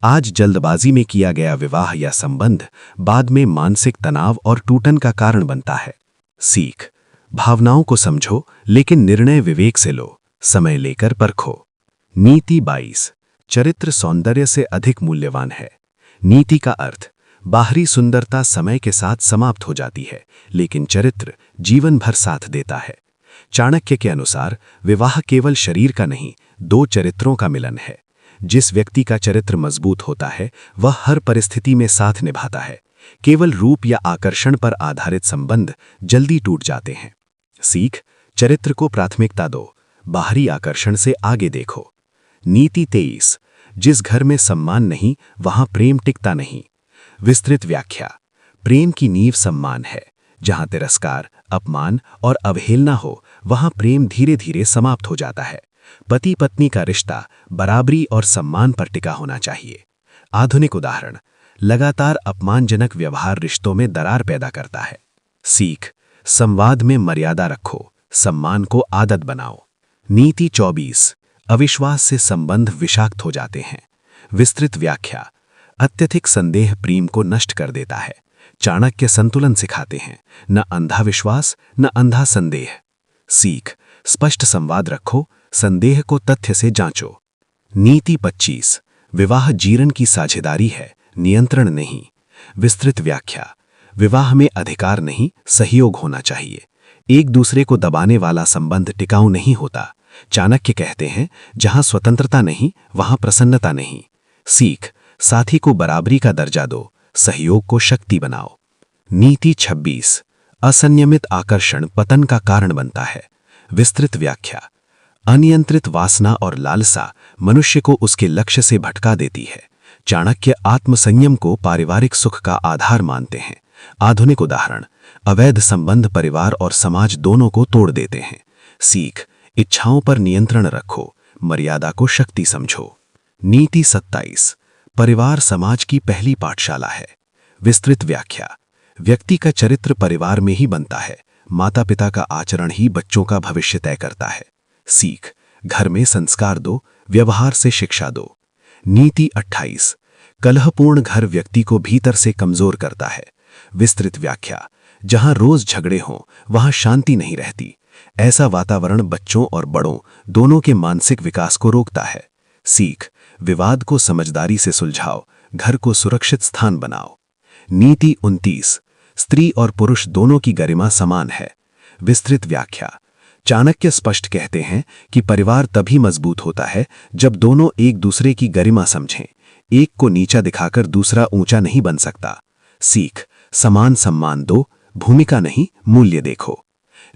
आज जल्दबाजी में किया गया विवाह या संबंध बाद में मानसिक तनाव और टूटन का कारण बनता है। सीख। भावनाओं को समझो, लेकिन निर्णय विवेक से लो, समय लेकर परखो। नीति 22। चरित्र सौंदर्य से अधिक मूल्यवान है। नीति का अर्थ बाहरी सुंदरता समय के साथ समाप्त हो जाती है, लेकिन चरित्र जीवन भर साथ देता है। चाणक्य के अनुसार विवाह केवल शरीर का नहीं, दो चरित्रों का मिलन है। जिस व्यक्ति का चरित्र मजबूत होता है वह हर परिस्थिति में साथ निभाता है। केवल रूप या आकर्षण पर आधारित संबंध जल्दी टूट जाते हैं। सीख। चरित्र को प्राथमिकता दो, बाहरी आकर्षण से आगे देखो। नीति 23। जिस घर में सम्मान नहीं वहां प्रेम टिकता नहीं। विस्तृत व्याख्या। प्रेम की नींव सम्मान है। जहां तिरस्कार, अपमान और अवहेलना हो वहां प्रेम धीरे धीरे समाप्त हो जाता है। पति पत्नी का रिश्ता बराबरी और सम्मान पर टिका होना चाहिए। आधुनिक उदाहरण। लगातार अपमानजनक व्यवहार रिश्तों में दरार पैदा करता है। सीख। संवाद में मर्यादा रखो, सम्मान को आदत बनाओ। नीति 24। अविश्वास से संबंध विषाक्त हो जाते हैं। विस्तृत व्याख्या। अत्यधिक संदेह प्रेम को नष्ट कर देता है। चाणक्य संतुलन सिखाते हैं, न अंधा विश्वास न अंधा संदेह। सीख। स्पष्ट संवाद रखो, संदेह को तथ्य से जांचो। नीति 25। विवाह जीवन की साझेदारी है, नियंत्रण नहीं। विस्तृत व्याख्या। विवाह में अधिकार नहीं, सहयोग होना चाहिए। एक दूसरे को दबाने वाला संबंध टिकाऊ नहीं होता। चाणक्य कहते हैं, जहां स्वतंत्रता नहीं वहां प्रसन्नता नहीं। सीख। साथी को बराबरी का दर्जा दो, सहयोग को शक्ति बनाओ। नीति 26। असंयमित आकर्षण पतन का कारण बनता है। विस्तृत व्याख्या। अनियंत्रित वासना और लालसा मनुष्य को उसके लक्ष्य से भटका देती है। चाणक्य आत्मसंयम को पारिवारिक सुख का आधार मानते हैं। आधुनिक उदाहरण। अवैध संबंध परिवार और समाज दोनों को तोड़ देते हैं। सीख। इच्छाओं पर नियंत्रण रखो, मर्यादा को शक्ति समझो। नीति 27। परिवार समाज की पहली पाठशाला है। विस्तृत व्याख्या। व्यक्ति का चरित्र परिवार में ही बनता है। माता पिता का आचरण ही बच्चों का भविष्य तय करता है। सीख। घर में संस्कार दो, व्यवहार से शिक्षा दो। नीति 28। कलहपूर्ण घर व्यक्ति को भीतर से कमजोर करता है। विस्तृत व्याख्या। जहां रोज झगड़े हों वहां शांति नहीं रहती। ऐसा वातावरण बच्चों और बड़ों दोनों के मानसिक विकास को रोकता है। सीख। विवाद को समझदारी से सुलझाओ, घर को सुरक्षित स्थान बनाओ। नीति 29। स्त्री और पुरुष दोनों की गरिमा समान है। विस्तृत व्याख्या। चाणक्य स्पष्ट कहते हैं कि परिवार तभी मजबूत होता है जब दोनों एक दूसरे की गरिमा समझें। एक को नीचा दिखाकर दूसरा ऊंचा नहीं बन सकता। सीख। समान सम्मान दो, भूमिका नहीं मूल्य देखो।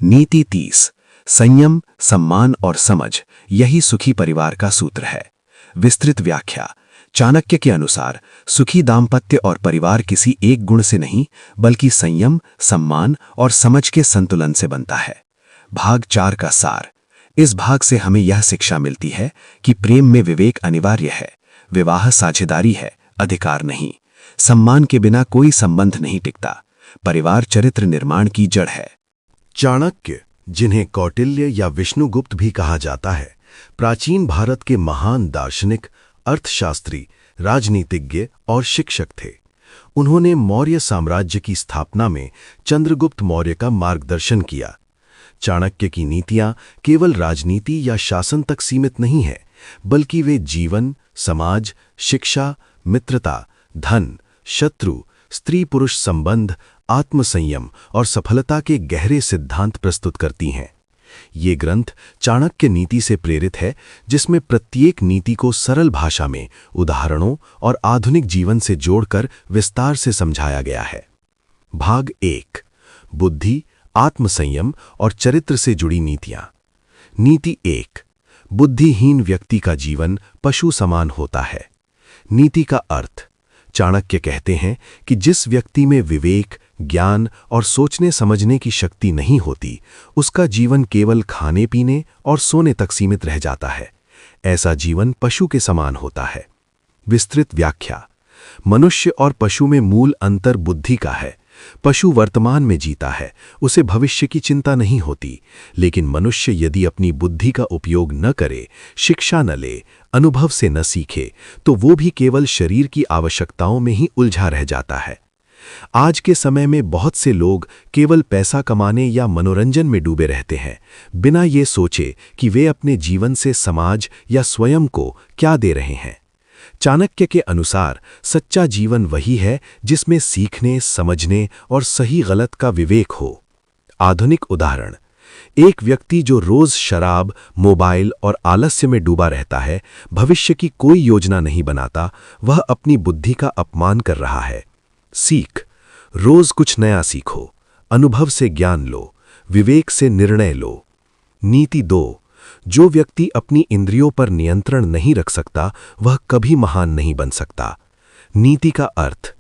नीति 30। संयम, सम्मान और समझ, यही सुखी परिवार का सूत्र है। विस्तृत व्याख्या। चाणक्य के अनुसार सुखी दाम्पत्य और परिवार किसी एक गुण से नहीं बल्कि संयम, सम्मान और समझ के संतुलन से बनता है। भाग 4 का सार। इस भाग से हमें यह शिक्षा मिलती है कि प्रेम में विवेक अनिवार्य है। विवाह साझेदारी है, अधिकार नहीं। सम्मान के बिना कोई संबंध नहीं टिकता। परिवार चरित्र निर्माण की जड़ है। चाणक्य, जिन्हें कौटिल्य या विष्णुगुप्त भी कहा जाता है, प्राचीन भारत के महान दार्शनिक, अर्थशास्त्री, राजनीतिज्ञ और शिक्षक थे। उन्होंने मौर्य साम्राज्य की स्थापना में चंद्रगुप्त मौर्य का मार्गदर्शन किया। चाणक्य की नीतियां केवल राजनीति या शासन तक सीमित नहीं है, बल्कि वे जीवन, समाज, शिक्षा, मित्रता, धन, शत्रु, स्त्री पुरुष संबंध, आत्मसंयम और सफलता के गहरे सिद्धांत प्रस्तुत करती हैं। ये ग्रंथ चाणक्य नीति से प्रेरित है, जिसमें प्रत्येक नीति को सरल भाषा में उदाहरणों और आधुनिक जीवन से जोड़कर विस्तार से समझाया गया है। भाग 1, बुद्धि, आत्मसंयम और चरित्र से जुड़ी नीतियां। नीति 1, बुद्धिहीन व्यक्ति का जीवन पशु समान होता है। नीति का अर्थ। चाणक्य कहते हैं कि जिस व्यक्ति में विवेक, ज्ञान और सोचने समझने की शक्ति नहीं होती, उसका जीवन केवल खाने पीने और सोने तक सीमित रह जाता है। ऐसा जीवन पशु के समान होता है। विस्तृत व्याख्या। मनुष्य और पशु में मूल अंतर बुद्धि का है। पशु वर्तमान में जीता है, उसे भविष्य की चिंता नहीं होती, लेकिन मनुष्य यदि अपनी बुद्धि का उपयोग न करे, शिक्षा न ले, अनुभव से न सीखे, तो वो भी केवल शरीर की आवश्यकताओं में ही उलझा रह जाता है। आज के समय में बहुत से लोग केवल पैसा कमाने या मनोरंजन में डूबे रहते हैं, बिना ये सोचे कि वे अपने जीवन से समाज या स्वयं को क्या दे रहे हैं। चाणक्य के अनुसार सच्चा जीवन वही है जिसमें सीखने, समझने और सही गलत का विवेक हो। आधुनिक उदाहरण। एक व्यक्ति जो रोज शराब, मोबाइल और आलस्य में डूबा रहता है, भविष्य की कोई योजना नहीं बनाता, वह अपनी बुद्धि का अपमान कर रहा है। सीख। रोज कुछ नया सीखो, अनुभव से ज्ञान लो, विवेक से निर्णय लो। नीति 2, जो व्यक्ति अपनी इंद्रियों पर नियंत्रण नहीं रख सकता, वह कभी महान नहीं बन सकता। नीति का अर्थ।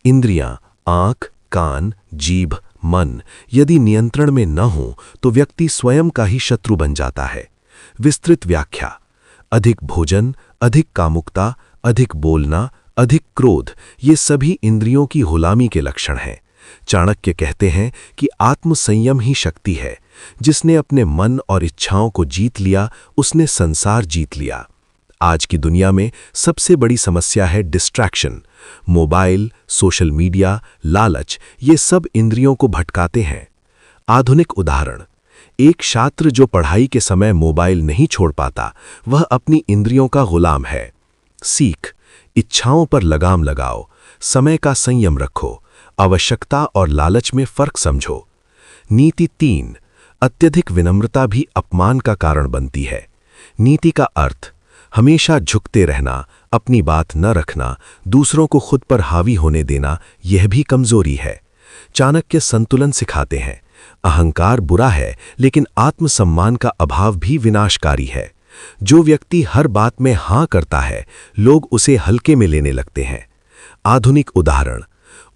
इंद्रियां, आंख, कान, जीभ, मन यदि नियंत्रण में न हो तो व्यक्ति स्वयं का ही शत्रु बन जाता है। विस्तृत व्याख्या। अधिक भोजन, अधिक कामुकता, अधिक बोलना, अधिक क्रोध, ये सभी इंद्रियों की गुलामी के लक्षण हैं। चाणक्य कहते हैं कि आत्मसंयम ही शक्ति है। जिसने अपने मन और इच्छाओं को जीत लिया, उसने संसार जीत लिया। आज की दुनिया में सबसे बड़ी समस्या है डिस्ट्रैक्शन। मोबाइल, सोशल मीडिया, लालच, ये सब इंद्रियों को भटकाते हैं। आधुनिक उदाहरण। एक छात्र जो पढ़ाई के समय मोबाइल नहीं छोड़ पाता, वह अपनी इंद्रियों का गुलाम है। सीख। इच्छाओं पर लगाम लगाओ, समय का संयम रखो, आवश्यकता और लालच में फर्क समझो। नीति 3, अत्यधिक विनम्रता भी अपमान का कारण बनती है। नीति का अर्थ। हमेशा झुकते रहना, अपनी बात न रखना, दूसरों को खुद पर हावी होने देना, यह भी कमजोरी है। चाणक्य संतुलन सिखाते हैं। अहंकार बुरा है, लेकिन आत्मसम्मान का अभाव भी विनाशकारी है। जो व्यक्ति हर बात में हां करता है, लोग उसे हल्के में लेने लगते हैं। आधुनिक उदाहरण।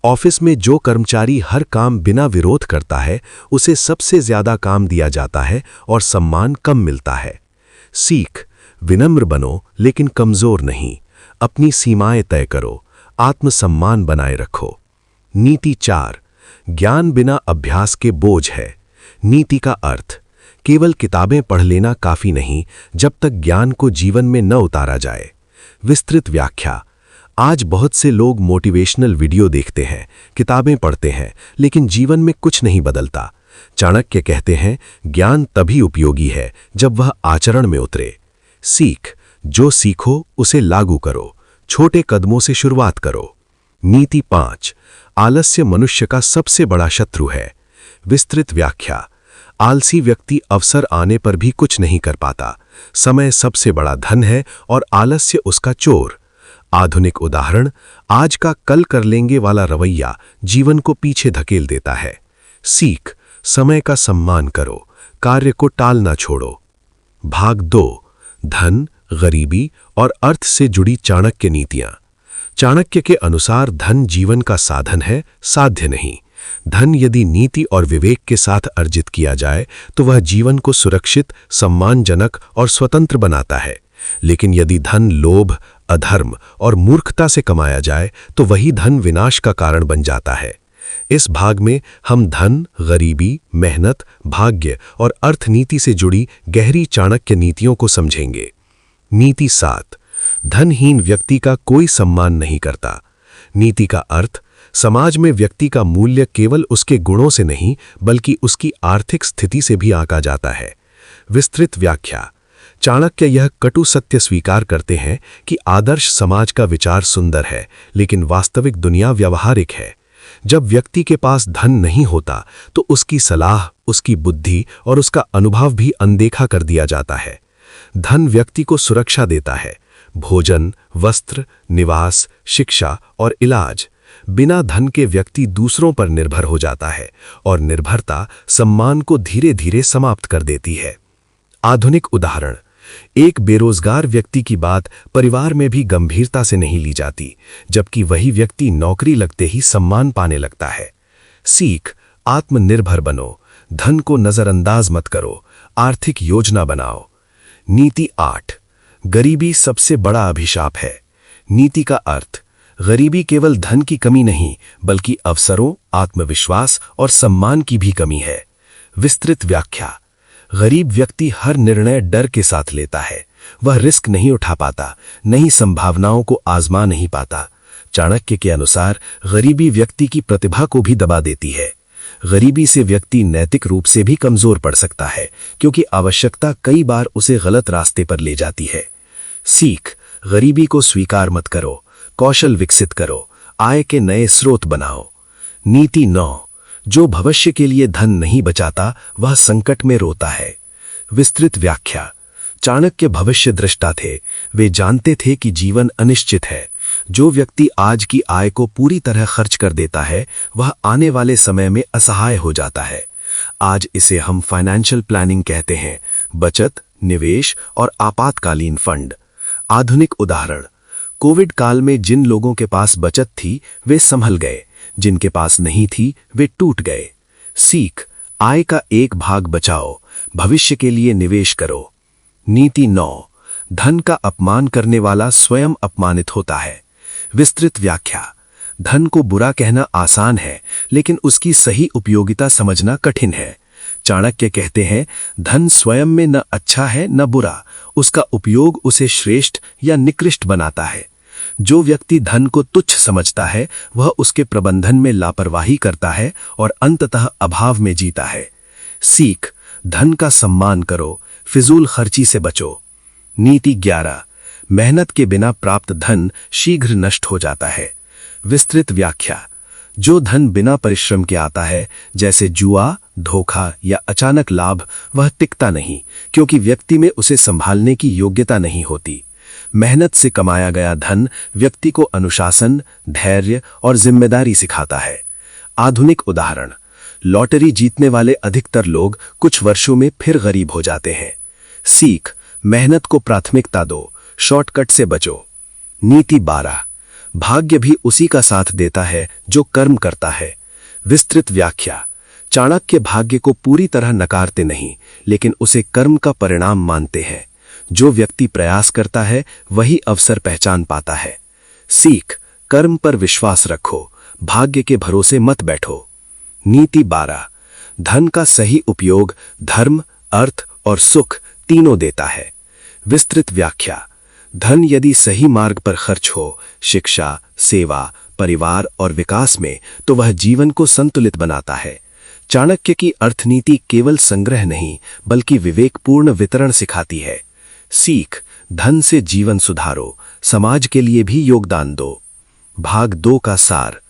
ऑफिस में जो कर्मचारी हर काम बिना विरोध करता है, उसे सबसे ज्यादा काम दिया जाता है और सम्मान कम मिलता है। सीख। विनम्र बनो, लेकिन कमजोर नहीं। अपनी सीमाएं तय करो, आत्मसम्मान बनाए रखो। नीति 4, ज्ञान बिना अभ्यास के बोझ है। नीति का अर्थ। केवल किताबें पढ़ लेना काफी नहीं, जब तक ज्ञान को जीवन में न उतारा जाए। विस्तृत व्याख्या। आज बहुत से लोग मोटिवेशनल वीडियो देखते हैं, किताबें पढ़ते हैं, लेकिन जीवन में कुछ नहीं बदलता। चाणक्य कहते हैं, ज्ञान तभी उपयोगी है जब वह आचरण में उतरे। सीख। जो सीखो उसे लागू करो, छोटे कदमों से शुरुआत करो। नीति 5, आलस्य मनुष्य का सबसे बड़ा शत्रु है। विस्तृत व्याख्या। आलसी व्यक्ति अवसर आने पर भी कुछ नहीं कर पाता। समय सबसे बड़ा धन है और आलस्य उसका चोर। आधुनिक उदाहरण। आज का कल कर लेंगे वाला रवैया जीवन को पीछे धकेल देता है। सीख। समय का सम्मान करो, कार्य को टालना छोड़ो। भाग 2, धन, गरीबी और अर्थ से जुड़ी चाणक्य नीतियां। चाणक्य के अनुसार धन जीवन का साधन है, साध्य नहीं। धन यदि नीति और विवेक के साथ अर्जित किया जाए तो वह जीवन को सुरक्षित, सम्मानजनक और स्वतंत्र बनाता है। लेकिन यदि धन लोभ, अधर्म और मूर्खता से कमाया जाए तो वही धन विनाश का कारण बन जाता है। इस भाग में हम धन, गरीबी, मेहनत, भाग्य और अर्थनीति से जुड़ी गहरी चाणक्य नीतियों को समझेंगे। नीति 7, धनहीन व्यक्ति का कोई सम्मान नहीं करता। नीति का अर्थ। समाज में व्यक्ति का मूल्य केवल उसके गुणों से नहीं, बल्कि उसकी आर्थिक स्थिति से भी आंका जाता है। विस्तृत व्याख्या। चाणक्य यह कटु सत्य स्वीकार करते हैं कि आदर्श समाज का विचार सुंदर है, लेकिन वास्तविक दुनिया व्यवहारिक है। जब व्यक्ति के पास धन नहीं होता तो उसकी सलाह, उसकी बुद्धि और उसका अनुभव भी अनदेखा कर दिया जाता है। धन व्यक्ति को सुरक्षा देता है, भोजन, वस्त्र, निवास, शिक्षा और इलाज। बिना धन के व्यक्ति दूसरों पर निर्भर हो जाता है और निर्भरता सम्मान को धीरे धीरे समाप्त कर देती है। आधुनिक उदाहरण, एक बेरोजगार व्यक्ति की बात परिवार में भी गंभीरता से नहीं ली जाती, जबकि वही व्यक्ति नौकरी लगते ही सम्मान पाने लगता है। सीख, आत्मनिर्भर बनो, धन को नजरअंदाज मत करो, आर्थिक योजना बनाओ। नीति 8, गरीबी सबसे बड़ा अभिशाप है। नीति का अर्थ, गरीबी केवल धन की कमी नहीं बल्कि अवसरों, आत्मविश्वास और सम्मान की भी कमी है। विस्तृत व्याख्या, गरीब व्यक्ति हर निर्णय डर के साथ लेता है। वह रिस्क नहीं उठा पाता, नई संभावनाओं को आजमा नहीं पाता। चाणक्य के अनुसार गरीबी व्यक्ति की प्रतिभा को भी दबा देती है। गरीबी से व्यक्ति नैतिक रूप से भी कमजोर पड़ सकता है, क्योंकि आवश्यकता कई बार उसे गलत रास्ते पर ले जाती है। सीख, गरीबी को स्वीकार मत करो, कौशल विकसित करो, आय के नए स्रोत बनाओ। नीति 9, जो भविष्य के लिए धन नहीं बचाता वह संकट में रोता है। विस्तृत व्याख्या, चाणक्य भविष्य दृष्टा थे। वे जानते थे कि जीवन अनिश्चित है। जो व्यक्ति आज की आय को पूरी तरह खर्च कर देता है वह आने वाले समय में असहाय हो जाता है। आज इसे हम फाइनेंशियल प्लानिंग कहते हैं, बचत, निवेश और आपातकालीन फंड। आधुनिक उदाहरण, कोविड काल में जिन लोगों के पास बचत थी वे संभल गए, जिनके पास नहीं थी वे टूट गए। सीख, आय का एक भाग बचाओ, भविष्य के लिए निवेश करो। नीति 9, धन का अपमान करने वाला स्वयं अपमानित होता है। विस्तृत व्याख्या, धन को बुरा कहना आसान है लेकिन उसकी सही उपयोगिता समझना कठिन है। चाणक्य कहते हैं, धन स्वयं में न अच्छा है न बुरा, उसका उपयोग उसे श्रेष्ठ या निकृष्ट बनाता है। जो व्यक्ति धन को तुच्छ समझता है वह उसके प्रबंधन में लापरवाही करता है और अंततः अभाव में जीता है। सीख, धन का सम्मान करो, फिजूल खर्ची से बचो। नीति 11, मेहनत के बिना प्राप्त धन शीघ्र नष्ट हो जाता है। विस्तृत व्याख्या, जो धन बिना परिश्रम के आता है, जैसे जुआ, धोखा या अचानक लाभ, वह टिकता नहीं, क्योंकि व्यक्ति में उसे संभालने की योग्यता नहीं होती। मेहनत से कमाया गया धन व्यक्ति को अनुशासन, धैर्य और जिम्मेदारी सिखाता है। आधुनिक उदाहरण, लॉटरी जीतने वाले अधिकतर लोग कुछ वर्षों में फिर गरीब हो जाते हैं। सीख, मेहनत को प्राथमिकता दो, शॉर्टकट से बचो। नीति 12, भाग्य भी उसी का साथ देता है जो कर्म करता है। विस्तृत व्याख्या, चाणक्य भाग्य को पूरी तरह नकारते नहीं लेकिन उसे कर्म का परिणाम मानते हैं। जो व्यक्ति प्रयास करता है वही अवसर पहचान पाता है। सीख, कर्म पर विश्वास रखो, भाग्य के भरोसे मत बैठो। नीति 12, धन का सही उपयोग धर्म, अर्थ और सुख तीनों देता है। विस्तृत व्याख्या, धन यदि सही मार्ग पर खर्च हो, शिक्षा, सेवा, परिवार और विकास में, तो वह जीवन को संतुलित बनाता है। चाणक्य की अर्थनीति केवल संग्रह नहीं बल्कि विवेकपूर्ण वितरण सिखाती है। सीख, धन से जीवन सुधारो, समाज के लिए भी योगदान दो। भाग 2 का सार,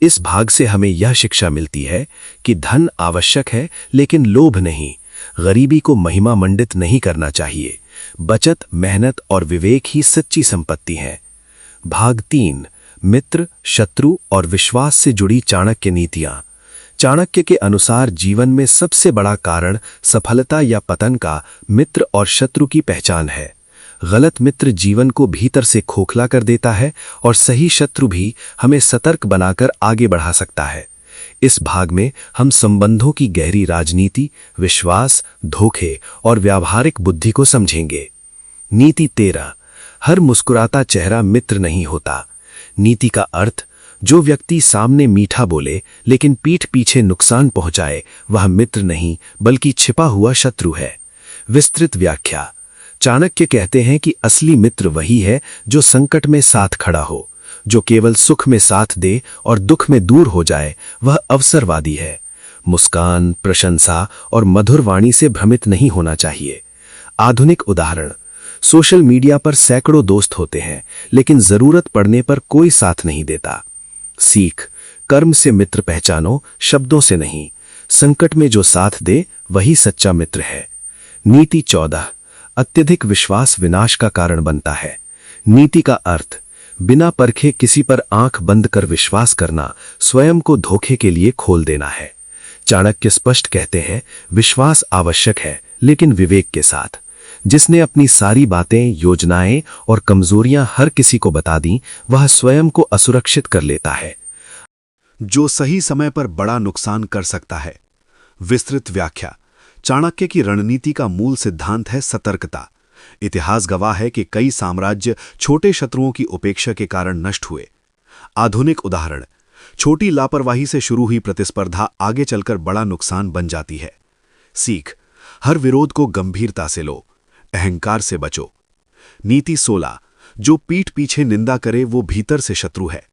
इस भाग से हमें यह शिक्षा मिलती है कि धन आवश्यक है लेकिन लोभ नहीं, गरीबी को महिमा मंडित नहीं करना चाहिए। बचत, मेहनत और विवेक ही सच्ची संपत्ति है। भाग 3, मित्र, शत्रु और विश्वास से जुड़ी चाणक्य नीतियां। चाणक्य के अनुसार जीवन में सबसे बड़ा कारण सफलता या पतन का मित्र और शत्रु की पहचान है। गलत मित्र जीवन को भीतर से खोखला कर देता है और सही शत्रु भी हमें सतर्क बनाकर आगे बढ़ा सकता है। इस भाग में हम संबंधों की गहरी राजनीति, विश्वास, धोखे और व्यावहारिक बुद्धि को समझेंगे। नीति 13, हर मुस्कुराता चेहरा मित्र नहीं होता। नीति का अर्थ, जो व्यक्ति सामने मीठा बोले लेकिन पीठ पीछे नुकसान पहुंचाए वह मित्र नहीं बल्कि छिपा हुआ शत्रु है। विस्तृत व्याख्या, चाणक्य कहते हैं कि असली मित्र वही है जो संकट में साथ खड़ा हो। जो केवल सुख में साथ दे और दुख में दूर हो जाए वह अवसरवादी है। मुस्कान, प्रशंसा और मधुर वाणी से भ्रमित नहीं होना चाहिए। आधुनिक उदाहरण, सोशल मीडिया पर सैकड़ों दोस्त होते हैं लेकिन जरूरत पड़ने पर कोई साथ नहीं देता। सीख, कर्म से मित्र पहचानो, शब्दों से नहीं। संकट में जो साथ दे वही सच्चा मित्र है। नीति 14। अत्यधिक विश्वास विनाश का कारण बनता है। नीति का अर्थ बिना परखे किसी पर आंख बंद कर विश्वास करना स्वयं को धोखे के लिए खोल देना है। चाणक्य स्पष्ट कहते हैं, विश्वास आवश्यक है लेकिन विवेक के साथ। जिसने अपनी सारी बातें, योजनाएं और कमजोरियां हर किसी को बता दी, वह स्वयं को असुरक्षित कर लेता है। जो सही समय पर बड़ा नुकसान कर सकता है। विस्तृत व्याख्या। चाणक्य की रणनीति का मूल सिद्धांत है सतर्कता। इतिहास गवाह है कि कई साम्राज्य छोटे शत्रुओं की उपेक्षा के कारण नष्ट हुए। आधुनिक उदाहरण, छोटी लापरवाही से शुरू हुई प्रतिस्पर्धा आगे चलकर बड़ा नुकसान बन जाती है। सीख, हर विरोध को गंभीरता से लो, अहंकार से बचो। नीति 16। जो पीठ पीछे निंदा करे वो भीतर से शत्रु है।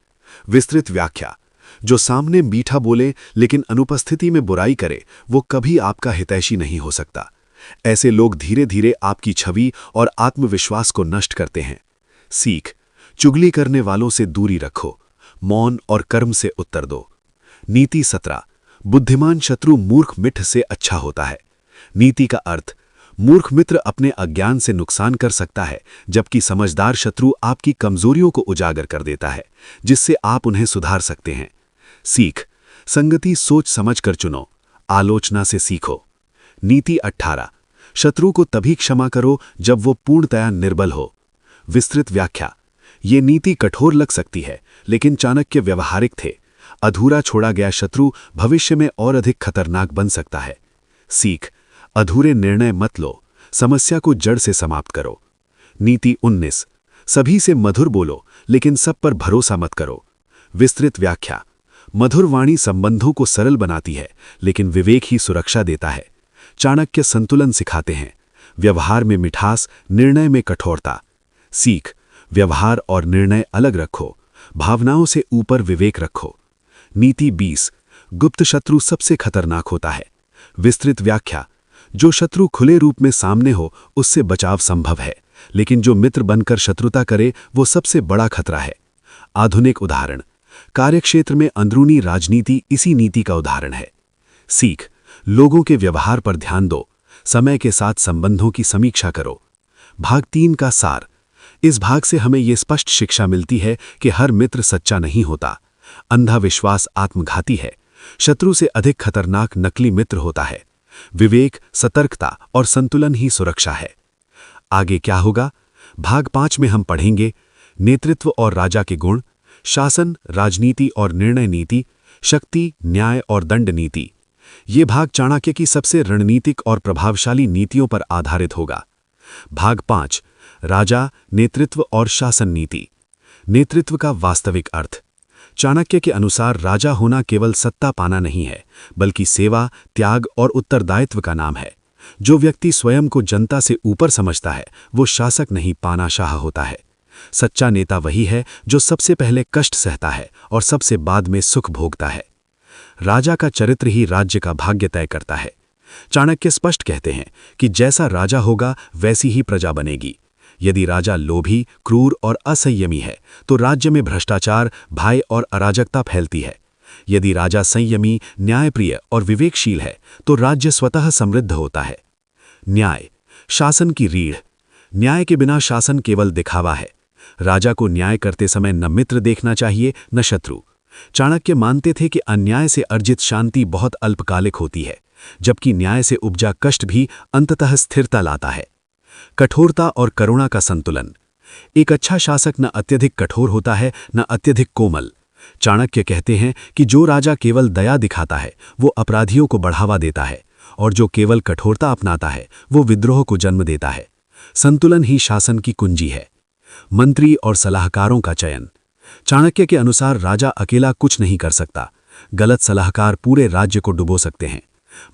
विस्तृत व्याख्या। जो सामने मीठा बोले लेकिन अनुपस्थिति में बुराई करे, वो कभी आपका हितैषी नहीं हो सकता। ऐसे लोग धीरे धीरे आपकी छवि और आत्मविश्वास को नष्ट करते हैं। सीख, चुगली करने वालों से दूरी रखो, मौन और कर्म से उत्तर दो। नीति 17। बुद्धिमान शत्रु मूर्ख मित्र से अच्छा होता है। नीति का अर्थ, मूर्ख मित्र अपने अज्ञान से नुकसान कर सकता है, जबकि समझदार शत्रु आपकी कमजोरियों को उजागर कर देता है, जिससे आप उन्हें सुधार सकते हैं। सीख, संगति सोच समझ कर चुनो, आलोचना से सीखो। नीति 18। शत्रु को तभी क्षमा करो जब वो पूर्णतया निर्बल हो। विस्तृत व्याख्या। ये नीति कठोर लग सकती है, लेकिन चाणक्य व्यवहारिक थे। अधूरा छोड़ा गया शत्रु भविष्य में और अधिक खतरनाक बन सकता है। सीख, अधूरे निर्णय मत लो, समस्या को जड़ से समाप्त करो। नीति 19। सभी से मधुर बोलो, लेकिन सब पर भरोसा मत करो। विस्तृत व्याख्या। मधुर वाणी संबंधों को सरल बनाती है, लेकिन विवेक ही सुरक्षा देता है। चाणक्य संतुलन सिखाते हैं, व्यवहार में मिठास, निर्णय में कठोरता। सीख, व्यवहार और निर्णय अलग रखो, भावनाओं से ऊपर विवेक रखो। नीति 20। गुप्त शत्रु सबसे खतरनाक होता है। विस्तृत व्याख्या। जो शत्रु खुले रूप में सामने हो उससे बचाव संभव है, लेकिन जो मित्र बनकर शत्रुता करे वो सबसे बड़ा खतरा है। आधुनिक उदाहरण, कार्यक्षेत्र में अंदरूनी राजनीति इसी नीति का उदाहरण है। सीख, लोगों के व्यवहार पर ध्यान दो, समय के साथ संबंधों की समीक्षा करो। भाग 3 का सार। इस भाग से हमें यह स्पष्ट शिक्षा मिलती है कि हर मित्र सच्चा नहीं होता। अंधा विश्वास आत्मघाती है। शत्रु से अधिक खतरनाक नकली मित्र होता है। विवेक, सतर्कता और संतुलन ही सुरक्षा है। आगे क्या होगा? भाग 5 में हम पढ़ेंगे नेतृत्व और राजा के गुण, शासन, राजनीति और निर्णय नीति, शक्ति, न्याय और दंड नीति। ये भाग चाणक्य की सबसे रणनीतिक और प्रभावशाली नीतियों पर आधारित होगा। भाग 5, राजा, नेतृत्व और शासन नीति। नेतृत्व का वास्तविक अर्थ। चाणक्य के अनुसार राजा होना केवल सत्ता पाना नहीं है, बल्कि सेवा, त्याग और उत्तरदायित्व का नाम है। जो व्यक्ति स्वयं को जनता से ऊपर समझता है, वो शासक नहीं पानाशाह होता है। सच्चा नेता वही है जो सबसे पहले कष्ट सहता है और सबसे बाद में सुख भोगता है। राजा का चरित्र ही राज्य का भाग्य तय करता है। चाणक्य स्पष्ट कहते हैं कि जैसा राजा होगा वैसी ही प्रजा बनेगी। यदि राजा लोभी, क्रूर और असंयमी है तो राज्य में भ्रष्टाचार, भय और अराजकता फैलती है। यदि राजा संयमी, न्यायप्रिय और विवेकशील है तो राज्य स्वतः समृद्ध होता है। न्याय, शासन की रीढ़। न्याय के बिना शासन केवल दिखावा है। राजा को न्याय करते समय न मित्र देखना चाहिए न शत्रु। चाणक्य मानते थे कि अन्याय से अर्जित शांति बहुत अल्पकालिक होती है, जबकि न्याय से उपजा कष्ट भी अंततः स्थिरता लाता है। कठोरता और करुणा का संतुलन। एक अच्छा शासक न अत्यधिक कठोर होता है न अत्यधिक कोमल। चाणक्य कहते हैं कि जो राजा केवल दया दिखाता है वो अपराधियों को बढ़ावा देता है, और जो केवल कठोरता अपनाता है वो विद्रोह को जन्म देता है। संतुलन ही शासन की कुंजी है। मंत्री और सलाहकारों का चयन। चाणक्य के अनुसार राजा अकेला कुछ नहीं कर सकता। गलत सलाहकार पूरे राज्य को डुबो सकते हैं।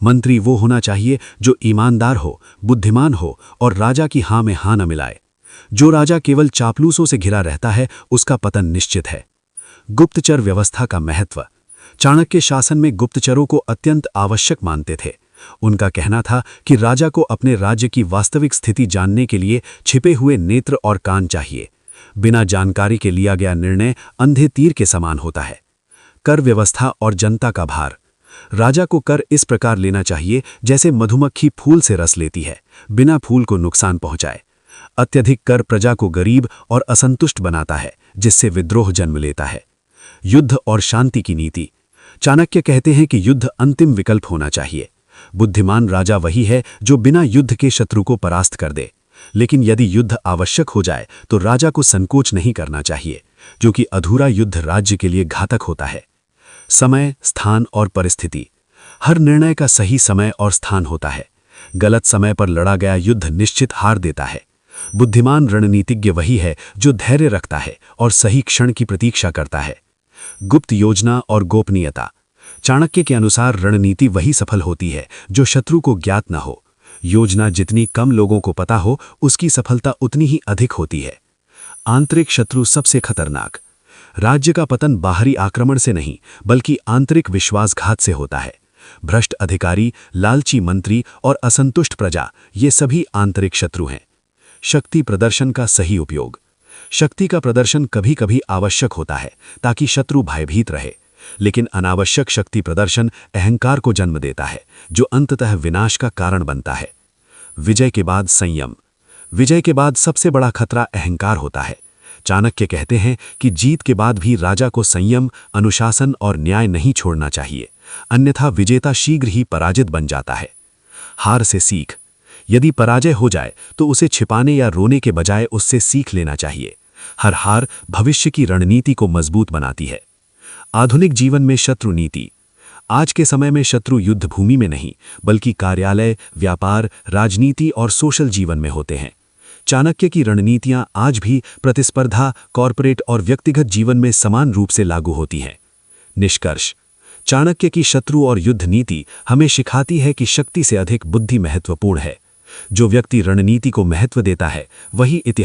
मंत्री वो होना चाहिए जो ईमानदार हो, बुद्धिमान हो और राजा की हाँ में हाँ न मिलाए। जो राजा केवल चापलूसों से घिरा रहता है उसका पतन निश्चित है। गुप्तचर व्यवस्था का महत्व। चाणक्य शासन में गुप्तचरों को अत्यंत आवश्यक मानते थे। उनका कहना था कि राजा को अपने राज्य की वास्तविक स्थिति जानने के लिए छिपे हुए नेत्र और कान चाहिए। बिना जानकारी के लिया गया निर्णय अंधे तीर के समान होता है। कर व्यवस्था और जनता का भार। राजा को कर इस प्रकार लेना चाहिए जैसे मधुमक्खी फूल से रस लेती है, बिना फूल को नुकसान पहुंचाए। अत्यधिक कर प्रजा को गरीब और असंतुष्ट बनाता है, जिससे विद्रोह जन्म लेता है। युद्ध और शांति की नीति। चाणक्य कहते हैं कि युद्ध अंतिम विकल्प होना चाहिए। बुद्धिमान राजा वही है जो बिना युद्ध के शत्रु को परास्त कर दे। लेकिन यदि युद्ध आवश्यक हो जाए तो राजा को संकोच नहीं करना चाहिए, क्योंकि अधूरा युद्ध राज्य के लिए घातक होता है। समय, स्थान और परिस्थिति। हर निर्णय का सही समय और स्थान होता है। गलत समय पर लड़ा गया युद्ध निश्चित हार देता है। बुद्धिमान रणनीतिज्ञ वही है जो धैर्य रखता है और सही क्षण की प्रतीक्षा करता है। गुप्त योजना और गोपनीयता। चाणक्य के अनुसार रणनीति वही सफल होती है जो शत्रु को ज्ञात न हो। योजना जितनी कम लोगों को पता हो, उसकी सफलता उतनी ही अधिक होती है। आंतरिक शत्रु सबसे खतरनाक। राज्य का पतन बाहरी आक्रमण से नहीं, बल्कि आंतरिक विश्वासघात से होता है। भ्रष्ट अधिकारी, लालची मंत्री और असंतुष्ट प्रजा, ये सभी आंतरिक शत्रु हैं। शक्ति प्रदर्शन का सही उपयोग। शक्ति का प्रदर्शन कभी कभी आवश्यक होता है ताकि शत्रु भयभीत रहे, लेकिन अनावश्यक शक्ति प्रदर्शन अहंकार को जन्म देता है, जो अंततः विनाश का कारण बनता है। विजय के बाद संयम। विजय के बाद सबसे बड़ा खतरा अहंकार होता है। चाणक्य कहते हैं कि जीत के बाद भी राजा को संयम, अनुशासन और न्याय नहीं छोड़ना चाहिए, अन्यथा विजेता शीघ्र ही पराजित बन जाता है। हार से सीख। यदि पराजय हो जाए तो उसे छिपाने या रोने के बजाय उससे सीख लेना चाहिए। हर हार भविष्य की रणनीति को मजबूत बनाती है। आधुनिक जीवन में शत्रु नीति। आज के समय में शत्रु युद्ध भूमि में नहीं, बल्कि कार्यालय, व्यापार, राजनीति और सोशल जीवन में होते हैं। चाणक्य की रणनीतियां आज भी प्रतिस्पर्धा, कॉरपोरेट और व्यक्तिगत जीवन में समान रूप से लागू होती हैं। निष्कर्ष। चाणक्य की शत्रु और युद्ध नीति हमें सिखाती है कि शक्ति से अधिक बुद्धि महत्वपूर्ण है। जो व्यक्ति रणनीति को महत्व देता है, वही इतिहास